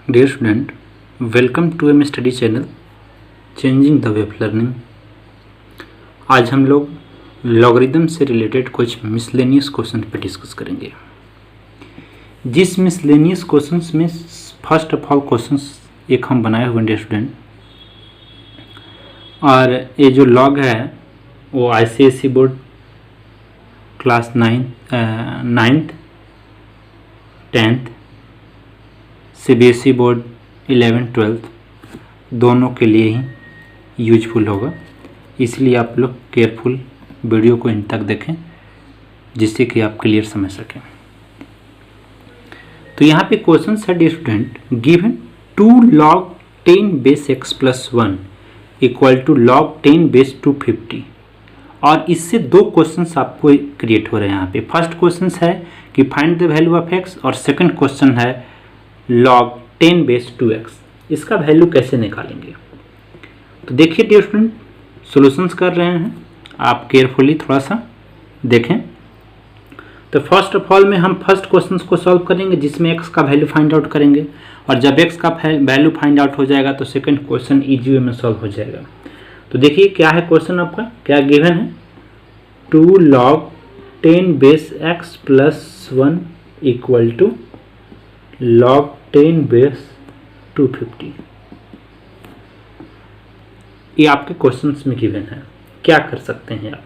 Dear student, welcome to M study channel changing the way of learning. आज हम लोग logarithm से related कुछ मिसलेनियस क्वेश्चन पे डिस्कस करेंगे। जिस मिसलेनियस क्वेश्चंस में फर्स्ट ऑफ ऑल क्वेश्चंस एक हम बनाए हुए हैं डियर स्टूडेंट, और ये जो लॉग है वो ICSE board class 9th 10th CBSE board 11th-12th दोनों के लिए ही यूजफुल होगा, इसलिए आप लोग केयरफुल वीडियो को इन तक देखें जिससे कि आप क्लियर समझ सकें। तो यहाँ पे क्वेश्चन है dear student, given 2 log 10 base x plus 1 equal to log 10 base 250, और इससे दो क्वेश्चंस आपको क्रिएट हो रहे हैं। यहाँ पे फर्स्ट क्वेश्चन है कि find the value of x, और सेकंड क्वेश्चन है log 10 base 2x, इसका वैल्यू कैसे निकालेंगे। तो देखिए डियर स्टूडेंट, सॉल्यूशंस कर रहे हैं, आप केयरफुली थोड़ा सा देखें। तो फर्स्ट ऑफ ऑल में हम फर्स्ट क्वेश्चन को सॉल्व करेंगे जिसमें x का वैल्यू फाइंड आउट करेंगे, और जब x का वैल्यू फाइंड आउट हो जाएगा तो सेकंड क्वेश्चन इजी वे में सॉल्व हो जाएगा। तो देखिए क्या है क्वेश्चन आपका, क्या गिवन है, 2 log 10 base x plus 1 equal to log 10 base 250। ये आपके क्वेश्चंस में गिवन है। क्या कर सकते हैं आप,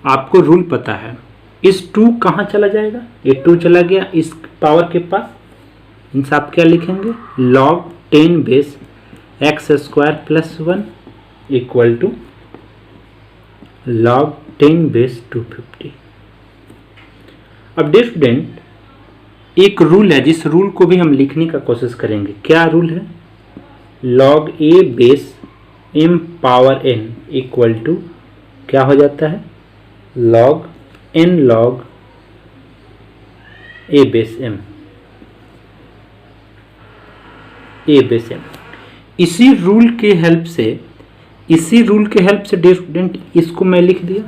आपको रूल पता है, इस 2 कहाँ चला जाएगा, ये 2 चला गया इस पावर के पास, इनसे आप क्या लिखेंगे, log 10 base x square plus 1 equal to log 10 base 250। अब डियर स्टूडेंट, एक रूल है जिस रूल को भी हम लिखने का कोशिश करेंगे। क्या रूल है, log a base m power n equal to क्या हो जाता है, log n log a base m, a base m। इसी रूल के हेल्प से डियर स्टूडेंट इसको मैं लिख दिया।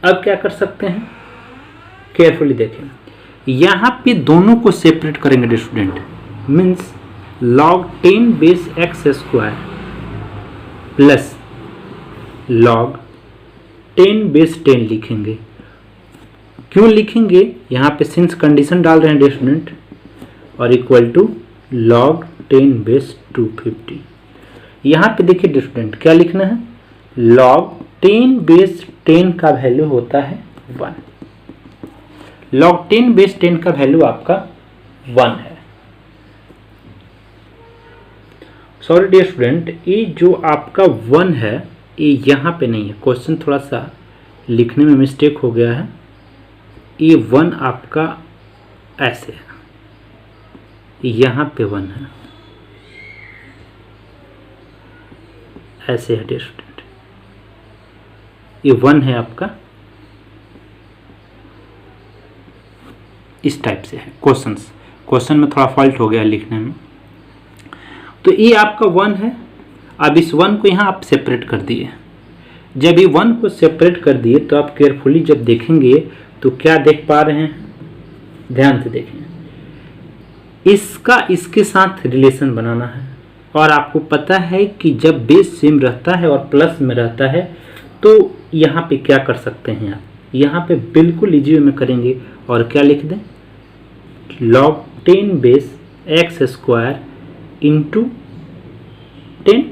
अब क्या कर सकते हैं, केयरफुली देखें, यहाँ पे दोनों को सेपरेट करेंगे dear student, means log 10 base x square plus log 10 base 10 लिखेंगे। क्यों लिखेंगे, यहाँ पे सिंस कंडीशन डाल रहे हैं डियर स्टूडेंट, और इक्वल टू log 10 बेस 250। यहाँ पे देखिए डियर स्टूडेंट क्या लिखना है, log 10 बेस 10 का वैल्यू होता है 1, log 10 बेस 10 का वैल्यू आपका 1 है। सॉरी डियर स्टूडेंट, ये जो आपका 1 है ये यहाँ पे नहीं है, क्वेश्चन थोड़ा सा लिखने में मिस्टेक हो गया है। ये 1 आपका ऐसे है, यहाँ पे 1 है, ऐसे है डियर स्टूडेंट, ये 1 है आपका, इस टाइप से है क्वेश्चन में थोड़ा फॉल्ट हो गया लिखने में। तो ये आपका 1 है। अब इस 1 को यहाँ आप सेपरेट कर दिए। जब ये 1 को सेपरेट कर दिए तो आप केयरफुली जब देखेंगे तो क्या देख पा रहे हैं, ध्यान से देखें, इसका इसके साथ रिलेशन बनाना है, और आपको पता है कि जब बेस सेम रहता है और प्लस में रहता है तो यहाँ पे क्या कर सकते हैं आप, यहाँ पे बिल्कुल इजी वे में करेंगे, और क्या लिख दें, log 10 base x square into 10,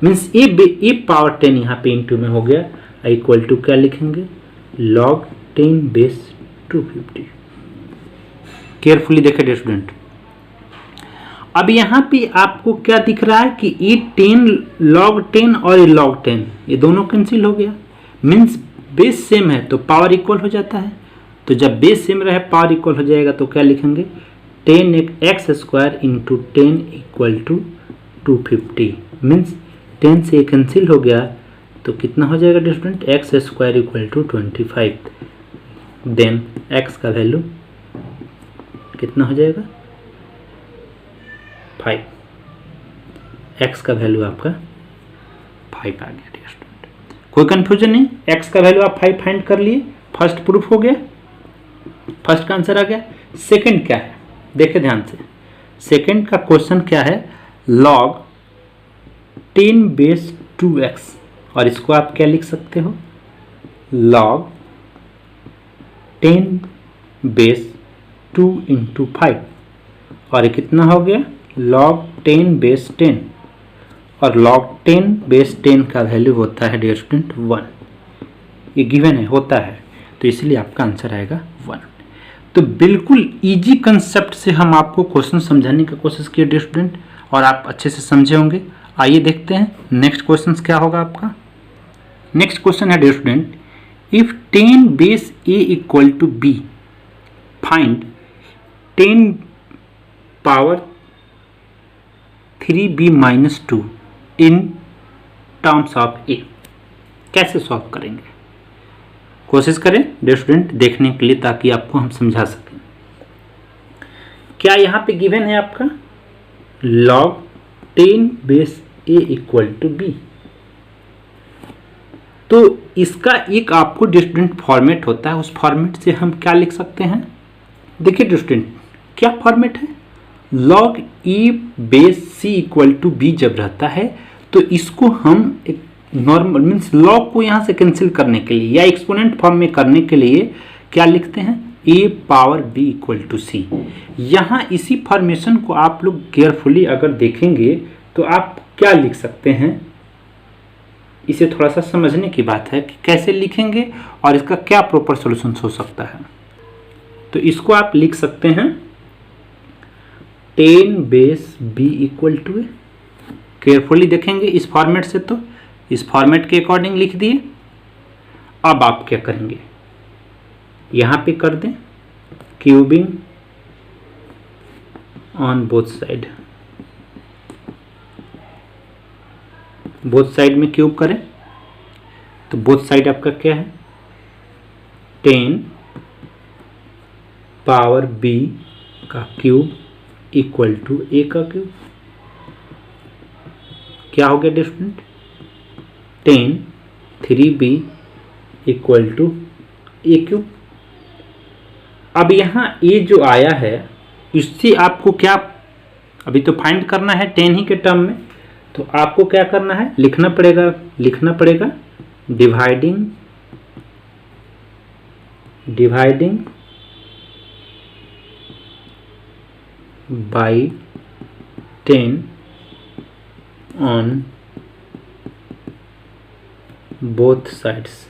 means ये पावर 10 यहाँ पे इंटू में हो गया, इक्वल टू क्या लिखेंगे, log 10 बेस 250। केयरफुली देखें डियर स्टूडेंट, अब यहाँ पे आपको क्या दिख रहा है कि ये 10 log 10 और ये log 10 ये दोनों कैंसिल हो गया, मीन्स बेस सेम है तो पावर इक्वल हो जाता है। तो जब बेस सेम रहे पावर इक्वल हो जाएगा तो क्या लिखेंगे, 10x square into 10 equal to 250, means 10 से कैंसिल हो गया तो कितना हो जाएगा dear student, x square equal to 25। Then x का वैल्यू कितना हो जाएगा, 5, x का वैल्यू आपका 5 आ गया डियर स्टूडेंट। कोई कंफ्यूजन नहीं, x का वैल्यू आप 5 फाइंड कर लिए, फर्स्ट प्रूफ हो गया, फर्स्ट का आंसर आ गया। सेकंड क्या है, देखिए ध्यान से, सेकंड का क्वेश्चन क्या है, log 10 बेस 2x, और इसको आप क्या लिख सकते हो, log 10 बेस 2 इंटू 5, और ये कितना हो गया, log 10 बेस 10, और log 10 बेस 10 का वैल्यू होता है डियर स्टूडेंट 1, ये गिवन है, होता है, तो इसलिए आपका आंसर आएगा 1। तो बिल्कुल इजी कंसेप्ट से हम आपको क्वेश्चन समझाने की कोशिश किए डियर स्टूडेंट, और आप अच्छे से समझे होंगे। आइए देखते हैं नेक्स्ट क्वेश्चन क्या होगा आपका। नेक्स्ट क्वेश्चन है dear student, if 10 base a equal to b, find 10 power 3b minus 2 in terms of a। कैसे सॉल्व करेंगे, कोशिश करें डियर स्टूडेंट देखने के लिए, ताकि आपको हम समझा सकें। क्या यहाँ पे गिवन है आपका log 10 base a equal to b, तो इसका एक आपको डियर स्टूडेंट फॉर्मेट होता है, उस फॉर्मेट से हम क्या लिख सकते हैं, देखिए डियर स्टूडेंट क्या फॉर्मेट है, log e base c equal to b जब रहता है तो इसको हम एक नॉर्मल मीन्स लॉग को यहाँ से कैंसिल करने के लिए या एक्सपोनेंट फॉर्म में करने के लिए क्या लिखते हैं, a power b equal to c। यहाँ इसी फॉर्मेशन को आप लोग केयरफुली अगर देखेंगे तो आप क्या लिख सकते हैं, इसे थोड़ा सा समझने की बात है कि कैसे लिखेंगे और इसका क्या प्रॉपर सॉल्यूशन हो सकता है। तो इसको आप लिख सकते हैं 10 base b equal to, carefully देखेंगे इस फॉर्मेट से, तो इस फॉर्मेट के अकॉर्डिंग लिख दिए। अब आप क्या करेंगे, यहां पे कर दें cubing on both side, both side में क्यूब करें, तो बोथ साइड आपका क्या है 10 पावर b का क्यूब इक्वल टू a का क्यूब। क्या हो गया dear student, 10 3b equal to a cube. अब यहाँ a जो आया है इससे आपको क्या अभी तो फाइंड करना है 10 ही के टर्म में, तो आपको क्या करना है, लिखना पड़ेगा dividing by 10 on both sides,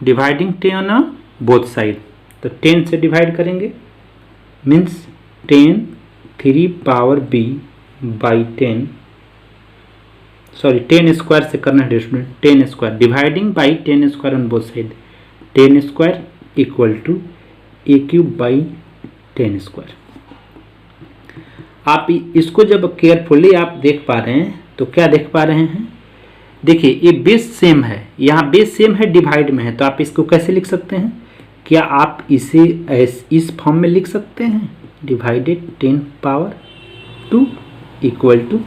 dividing 10 on both side, तो 10 से डिवाइड करेंगे means 10 3 power b by 10, sorry 10 square से करना है student, 10 square dividing by 10 square on both side, 10 square equal to a cube by 10 square. आप इसको जब carefully आप देख पा रहे हैं तो क्या देख पा रहे हैं, देखिए ये बेस सेम है, यहाँ बेस सेम है डिवाइड में है, तो आप इसको कैसे लिख सकते हैं, क्या आप इसे इस फॉर्म में लिख सकते हैं, डिवाइडेड 10 पावर 2 इक्वल टू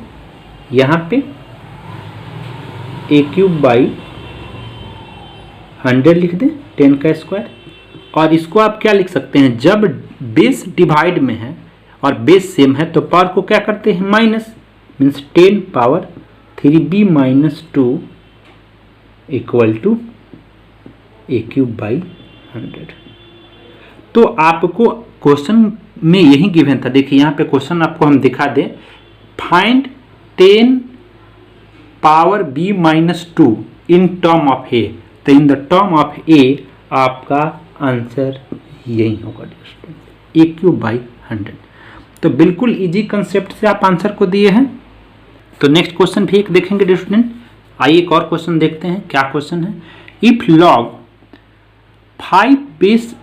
यहाँ पे a क्यूब बाई 100 लिख दें 10 का स्क्वायर, और इसको आप क्या लिख सकते हैं, जब बेस डिवाइड में है और बेस सेम है तो पावर को क्या करते हैं minus, means 10 power 3b minus 2 equal to a cube by 100। तो आपको क्वेश्चन में यही गिवन था, देखिए यहाँ पे क्वेश्चन आपको हम दिखा दें, find 10 power b minus 2 in term of a, तो इन द टर्म ऑफ a आपका आंसर यही होगा a क्यूब बाई 100। तो बिल्कुल इजी कंसेप्ट से आप आंसर को दिए हैं। तो नेक्स्ट क्वेश्चन भी एक देखेंगे डियर स्टूडेंट। आइए एक और क्वेश्चन देखते हैं, क्या क्वेश्चन है, if log 5 base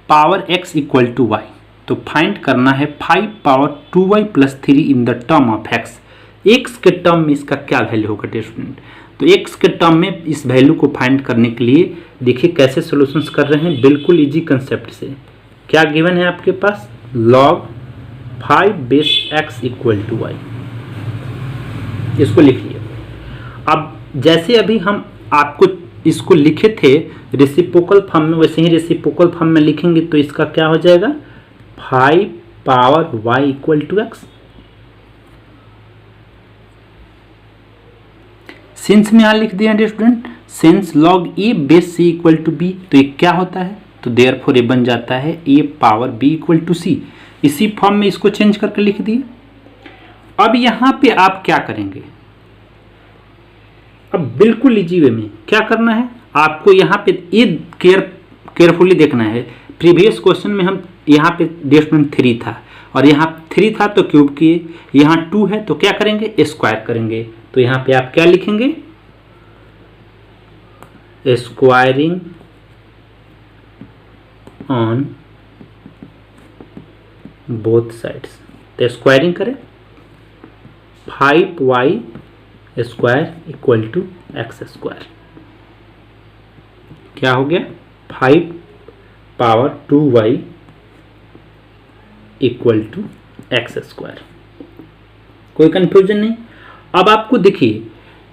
power x equal to y, तो फाइंड करना है 5 power 2y plus 3 in the term of x। x के टर्म में इसका क्या वैल्यू होगा डियर स्टूडेंट, तो x के टर्म में इस वैल्यू को फाइंड करने के लिए देखिए कैसे सॉल्यूशंस कर रहे हैं, बिल्कुल इजी कंसेप्ट से। क्या गिवन है आपके पास, log 5 base x equal to y, इसको लिख लिया। अब जैसे अभी हम आपको इसको लिखे थे रेसिप्रोकल फॉर्म में, वैसे ही रेसिप्रोकल फॉर्म में लिखेंगे तो इसका क्या हो जाएगा, 5 power y equal to x. Since में यहां लिख दिया dear student, since log a base c equal to b, तो ये क्या होता है, तो देयरफॉर ये बन जाता है ए पावर बी इक्वल टू सी। इसी फॉर्म में इसको चेंज करके लिख दिए। अब यहां पे आप क्या करेंगे, अब बिल्कुल इजी वे में क्या करना है आपको, यहाँ पे ये केयरफुली देखना है। प्रीवियस क्वेश्चन में हम यहाँ पे डिस्टेंस 3 था और यहाँ 3 था तो क्यूब किए, यहाँ 2 है तो क्या करेंगे, स्क्वायर करेंगे। तो यहाँ पे आप क्या लिखेंगे, स्क्वायरिंग ऑन बोथ साइड्स। तो स्क्वायरिंग करें, 5y square equal to x square. क्या हो गया, 5 power 2y equal to x square. कोई कंफ्यूजन नहीं। अब आपको देखिए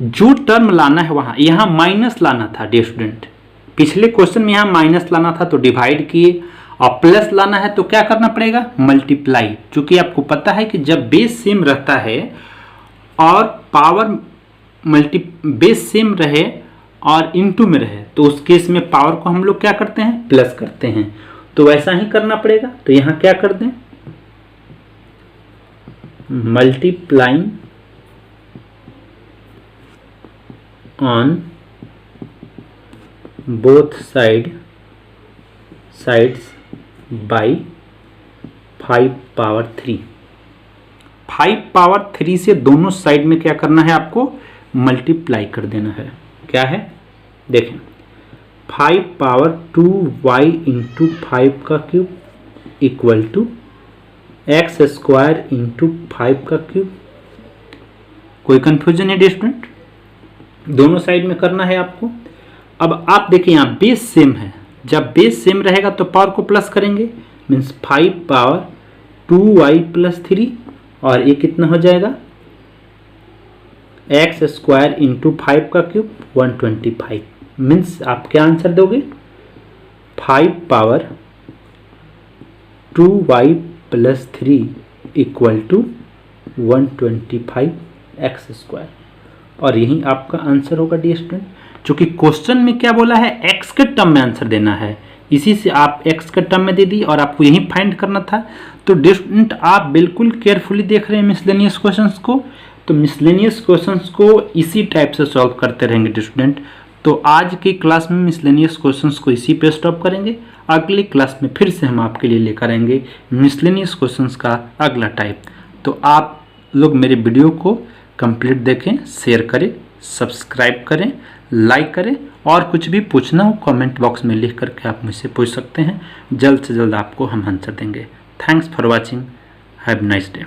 जो टर्म लाना है वहां, यहां माइनस लाना था डियर स्टूडेंट। पिछले क्वेश्चन में यहां माइनस लाना था तो डिवाइड किए, और प्लस लाना है तो क्या करना पड़ेगा, मल्टीप्लाई। क्योंकि आपको पता है कि जब बेस सेम रहता है और पावर बेस सेम रहे और इनटू में रहे, तो उस केस में पावर को हम लोग क्या करते हैं, प्लस करते हैं। तो वैसा ही करना पड़ेगा। तो यहां क्या कर दें, multiplying on both sides by 5 power 3। 5 power 3 से दोनों साइड में क्या करना है, आपको मल्टीप्लाई कर देना है। क्या है, देखें 5 पावर 2y इंटू 5 का cube equal to x square into 5 का क्यूब। कोई कंफ्यूजन है स्टूडेंट, दोनों साइड में करना है आपको। अब आप देखिए यहाँ बेस सेम है, जब बेस सेम रहेगा तो पावर को प्लस करेंगे, मीन्स 5 पावर 2y प्लस 3, और ये कितना हो जाएगा, एक्स स्क्वायर इंटू 5 का क्यूब 125। मीन्स आप क्या आंसर दोगे, 5 power 2y plus 3 equal to 125 x square. और यही आपका आंसर होगा डियर स्टूडेंट। चूंकि क्वेश्चन में क्या बोला है, एक्स के टर्म में आंसर देना है, इसी से आप एक्स के टर्म में दे दी और आपको यही फाइंड करना था। तो डियर स्टूडेंट आप बिल्कुल केयरफुली देख रहे हैं मिसलेनियस क्वेश्चंस को। तो मिसलेनियस क्वेश्चंस को इसी टाइप से सॉल्व करते रहेंगे डियर स्टूडेंट। तो आज की क्लास में मिसलेनियस क्वेश्चंस को इसी पे स्टॉप करेंगे। अगली क्लास में फिर से हम आपके लिए लेकर आएंगे मिसलेनियस क्वेश्चंस का अगला टाइप। तो आप लोग मेरे वीडियो को कंप्लीट देखें, शेयर करें, सब्सक्राइब करें, लाइक करें, और कुछ भी पूछना हो कमेंट बॉक्स में लिख करके आप मुझसे पूछ सकते हैं। जल्द से जल्द आपको हम आंसर देंगे। Thanks for watching, have nice day.